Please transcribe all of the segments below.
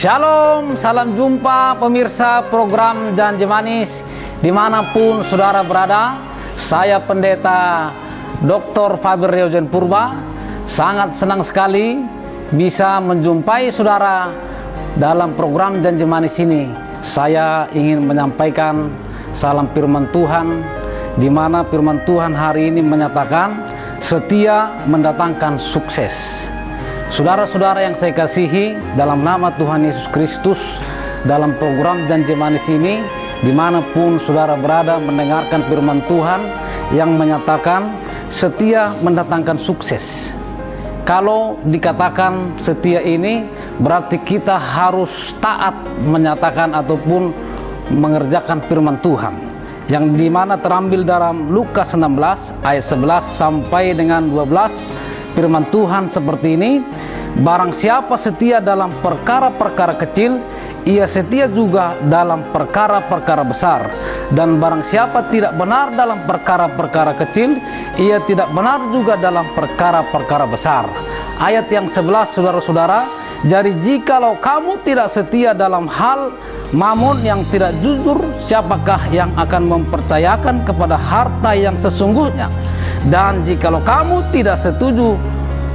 Shalom, salam jumpa pemirsa program Janji Manis dimanapun saudara berada. Saya Pendeta Dr. Faber Riojen Purba. Sangat senang sekali bisa menjumpai saudara dalam program Janji Manis ini. Saya ingin menyampaikan salam firman Tuhan, di mana firman Tuhan hari ini menyatakan setia mendatangkan sukses. Saudara-saudara yang saya kasihi, dalam nama Tuhan Yesus Kristus, dalam program Janji Manis ini, dimanapun saudara berada mendengarkan firman Tuhan yang menyatakan setia mendatangkan sukses. Kalau dikatakan setia ini, berarti kita harus taat menyatakan ataupun mengerjakan firman Tuhan, yang dimana terambil dalam Lukas 16 ayat 11 sampai dengan 12. Firman Tuhan seperti ini, barang siapa setia dalam perkara-perkara kecil, ia setia juga dalam perkara-perkara besar. Dan barang siapa tidak benar dalam perkara-perkara kecil, ia tidak benar juga dalam perkara-perkara besar. Ayat yang 11, saudara-saudara, jadi jikalau kamu tidak setia dalam hal mamun yang tidak jujur, siapakah yang akan mempercayakan kepada harta yang sesungguhnya? Dan jikalau kamu tidak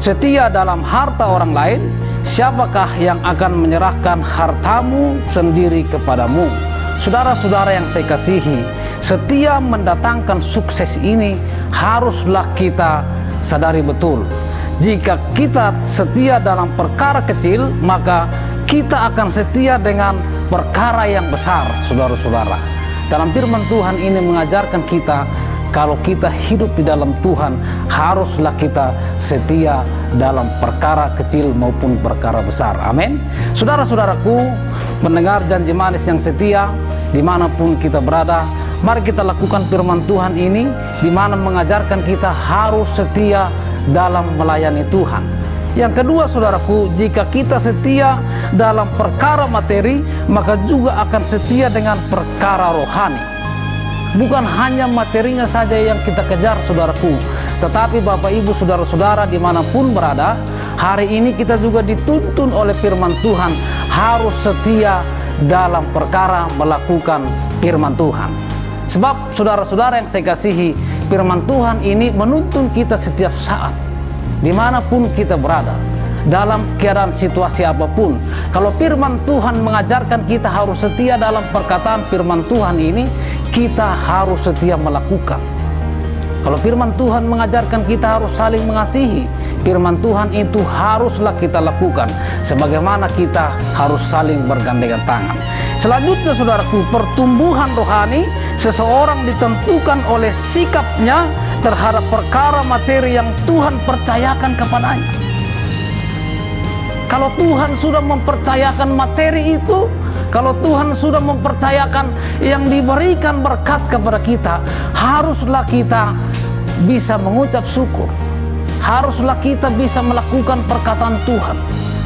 setia dalam harta orang lain, siapakah yang akan menyerahkan hartamu sendiri kepadamu? Saudara-saudara yang saya kasihi, setia mendatangkan sukses ini haruslah kita sadari betul. Jika kita setia dalam perkara kecil, maka kita akan setia dengan perkara yang besar, saudara-saudara. Dalam firman Tuhan ini mengajarkan kita, kalau kita hidup di dalam Tuhan, haruslah kita setia dalam perkara kecil maupun perkara besar. Amin. Saudara-saudaraku, pendengar Janji Manis yang setia, dimanapun kita berada, mari kita lakukan firman Tuhan ini, di mana mengajarkan kita harus setia dalam melayani Tuhan. Yang kedua, saudaraku, jika kita setia dalam perkara materi, maka juga akan setia dengan perkara rohani. Bukan hanya materinya saja yang kita kejar, saudaraku, tetapi Bapak Ibu saudara-saudara dimanapun berada, hari ini kita juga dituntun oleh firman Tuhan harus setia dalam perkara melakukan firman Tuhan. Sebab saudara-saudara yang saya kasihi, firman Tuhan ini menuntun kita setiap saat, dimanapun kita berada, dalam keadaan situasi apapun. Kalau firman Tuhan mengajarkan kita harus setia dalam perkataan firman Tuhan ini, kita harus setia melakukan. Kalau firman Tuhan mengajarkan kita harus saling mengasihi, firman Tuhan itu haruslah kita lakukan, sebagaimana kita harus saling bergandengan tangan. Selanjutnya, saudaraku, pertumbuhan rohani seseorang ditentukan oleh sikapnya terhadap perkara materi yang Tuhan percayakan kepadanya. Kalau Tuhan sudah mempercayakan materi itu, kalau Tuhan sudah mempercayakan yang diberikan berkat kepada kita, haruslah kita bisa mengucap syukur. Haruslah kita bisa melakukan perkataan Tuhan,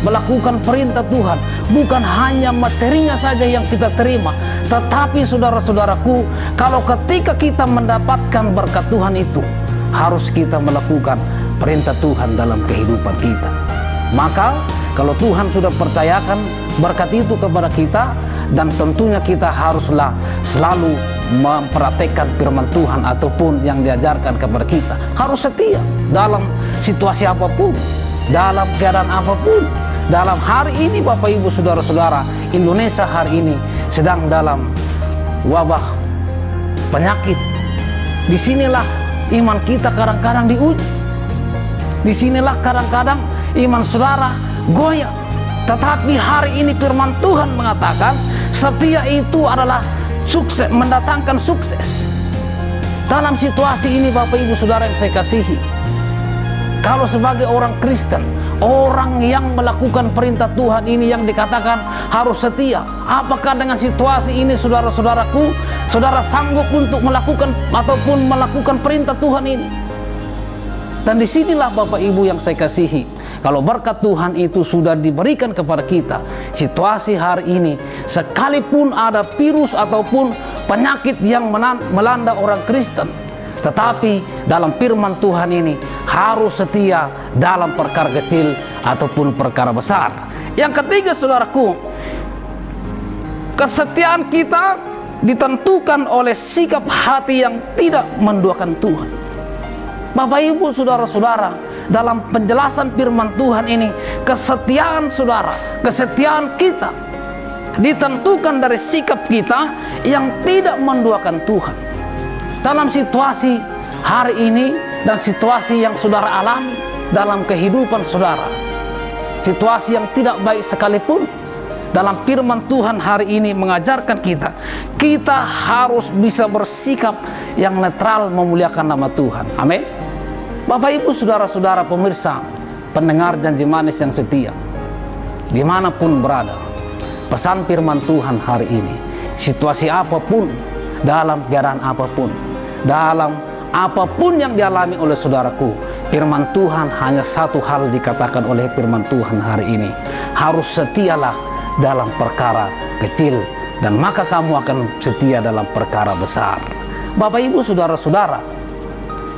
melakukan perintah Tuhan. Bukan hanya materinya saja yang kita terima, tetapi saudara-saudaraku, kalau ketika kita mendapatkan berkat Tuhan itu, harus kita melakukan perintah Tuhan dalam kehidupan kita. Maka kalau Tuhan sudah percayakan berkat itu kepada kita, dan tentunya kita haruslah selalu mempraktekkan firman Tuhan ataupun yang diajarkan kepada kita. Harus setia dalam situasi apapun, dalam keadaan apapun. Dalam hari ini Bapak Ibu saudara-saudara, Indonesia hari ini sedang dalam wabah penyakit. Disinilah iman kita kadang-kadang diuji. Disinilah kadang-kadang iman saudara goyah. Tetapi hari ini firman Tuhan mengatakan setia itu adalah sukses, mendatangkan sukses. Dalam situasi ini Bapak Ibu saudara yang saya kasihi, kalau sebagai orang Kristen, orang yang melakukan perintah Tuhan ini yang dikatakan harus setia, apakah dengan situasi ini saudara-saudaraku, saudara sanggup untuk melakukan ataupun melakukan perintah Tuhan ini? Dan disinilah Bapak Ibu yang saya kasihi, kalau berkat Tuhan itu sudah diberikan kepada kita, situasi hari ini, sekalipun ada virus ataupun penyakit yang melanda orang Kristen, tetapi dalam firman Tuhan ini harus setia dalam perkara kecil ataupun perkara besar. Yang ketiga, saudaraku, Kesetiaan kita ditentukan oleh sikap hati yang tidak menduakan Tuhan. Bapak Ibu saudara-saudara, dalam penjelasan firman Tuhan ini, kesetiaan saudara, kesetiaan kita ditentukan dari sikap kita yang tidak menduakan Tuhan. Dalam situasi hari ini dan situasi yang saudara alami dalam kehidupan saudara, situasi yang tidak baik sekalipun, dalam firman Tuhan hari ini mengajarkan kita harus bisa bersikap yang netral memuliakan nama Tuhan. Amin. Bapak Ibu saudara-saudara pemirsa, pendengar janji manis yang setia, dimanapun berada, pesan firman Tuhan hari ini, situasi apapun, dalam keadaan apapun, dalam apapun yang dialami oleh saudaraku, firman Tuhan hanya satu hal dikatakan oleh firman Tuhan hari ini, harus setialah dalam perkara kecil, dan maka kamu akan setia dalam perkara besar. Bapak Ibu saudara-saudara,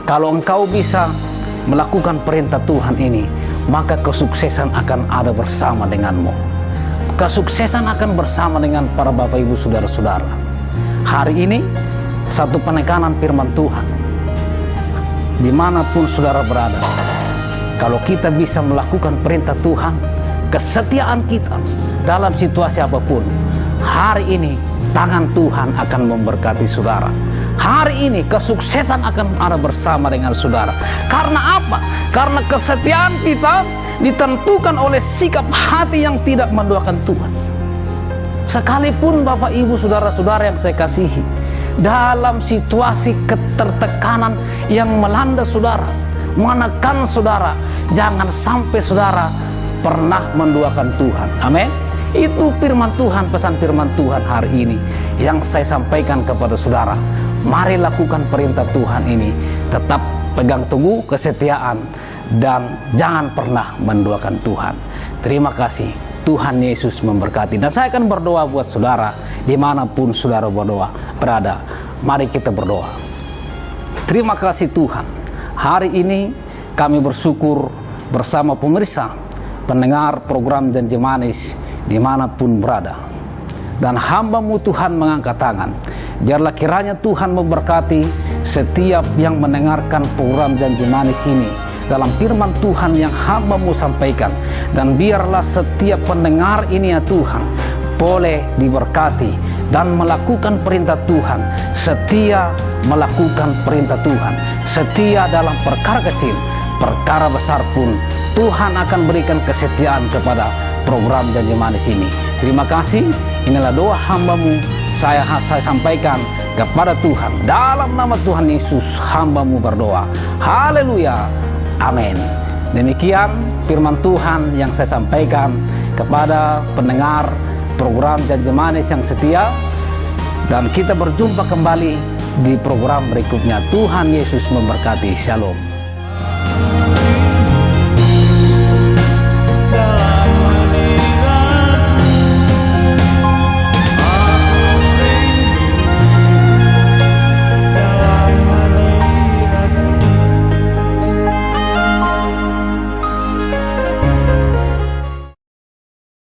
kalau engkau bisa melakukan perintah Tuhan ini, maka kesuksesan akan ada bersama denganmu. Kesuksesan akan bersama dengan para Bapak Ibu saudara-saudara. Hari ini satu penekanan firman Tuhan, dimanapun saudara berada, kalau kita bisa melakukan perintah Tuhan, kesetiaan kita dalam situasi apapun, hari ini tangan Tuhan akan memberkati saudara. Hari ini kesuksesan akan ada bersama dengan saudara. Karena apa? Karena kesetiaan kita ditentukan oleh sikap hati yang tidak menduakan Tuhan. Sekalipun Bapak Ibu saudara-saudara yang saya kasihi, dalam situasi ketertekanan yang melanda saudara, menekan saudara, jangan sampai saudara pernah menduakan Tuhan. Amin. Itu firman Tuhan, pesan firman Tuhan hari ini yang saya sampaikan kepada saudara. Mari lakukan perintah Tuhan ini, tetap pegang teguh kesetiaan dan jangan pernah menduakan Tuhan. Terima kasih. Tuhan Yesus memberkati. Dan saya akan berdoa buat saudara dimanapun saudara berada. Mari kita berdoa. Terima kasih Tuhan. Hari ini kami bersyukur bersama pemirsa, pendengar program Janji Manis dimanapun berada. Dan hamba-Mu Tuhan mengangkat tangan. Biarlah kiranya Tuhan memberkati setiap yang mendengarkan program Janji Manis ini dalam firman Tuhan yang hamba-Mu sampaikan. Dan biarlah setiap pendengar ini ya Tuhan boleh diberkati dan melakukan perintah Tuhan, setia melakukan perintah Tuhan, setia dalam perkara kecil, perkara besar pun Tuhan akan berikan kesetiaan kepada program Janji Manis ini. Terima kasih. Inilah doa hamba-Mu saya sampaikan kepada Tuhan. Dalam nama Tuhan Yesus hamba-Mu berdoa. Haleluya. Amin. Demikian firman Tuhan yang saya sampaikan kepada pendengar program Janji Manis yang setia. Dan kita berjumpa kembali di program berikutnya. Tuhan Yesus memberkati. Shalom.